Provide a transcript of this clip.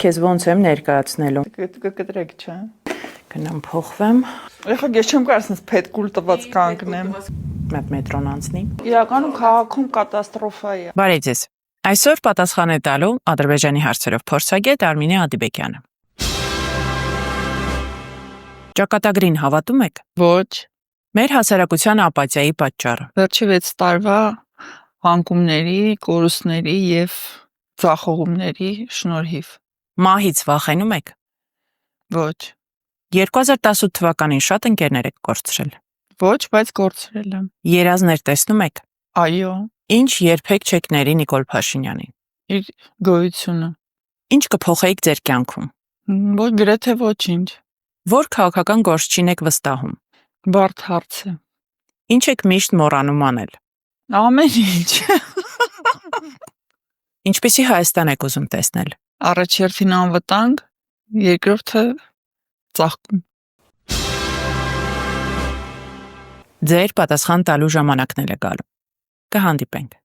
Քեզ ոնց եմ ներկայացնելու։ Կտրեք, չէ։ Գնամ փոխվեմ։ Ეხա ես չեմ կարող ասես պետքուլ տված կանգնեմ։ Մեկ մետրոն անցնի։ Իրականում քաղաքում կատաստրոֆա է։ Բարև ձեզ։ Այսօր պատասխան է տալու Ադրբեջանի հարցերով փորձագետ Արմինե Ադիբեկյանը։ Ճակատագրին հավատում եք։ Ոչ։ Մեր հասարակության ապաթիայի պատճառը։ Վերջի 6 տարվա հանգումների, կորուստների եւ ձախողումների շնորհիվ։ Մահից վախենում եք։ Ոչ։ 2018 թվականին շատ ընկերներ եք կորցրել։ Ոչ, բայց կորցրել եմ։ Երազներ տեսնում եք։ Այո։ Ինչ երբեք չեք ների Նիկոլ Փաշինյանին։ Իր գոյությունը։ Ինչ կփոխեիք ձեր կյանքում։ Ոչ, գրեթե ոչինչ։ Որ քաղաքական գործչին եք վստահում։ Բարդ հարց է։ Ինչ եք միշտ մոռանում անել։ Ամեն ինչ։ Ինչպիսի Հայաստան եք ուզում տեսնել։ Առաջերտին անվտանգ, երկրորդը ծաղկում։ Ձեր պատասխան տալու ժամանակն էլ է գալու։ Կհանդիպենք։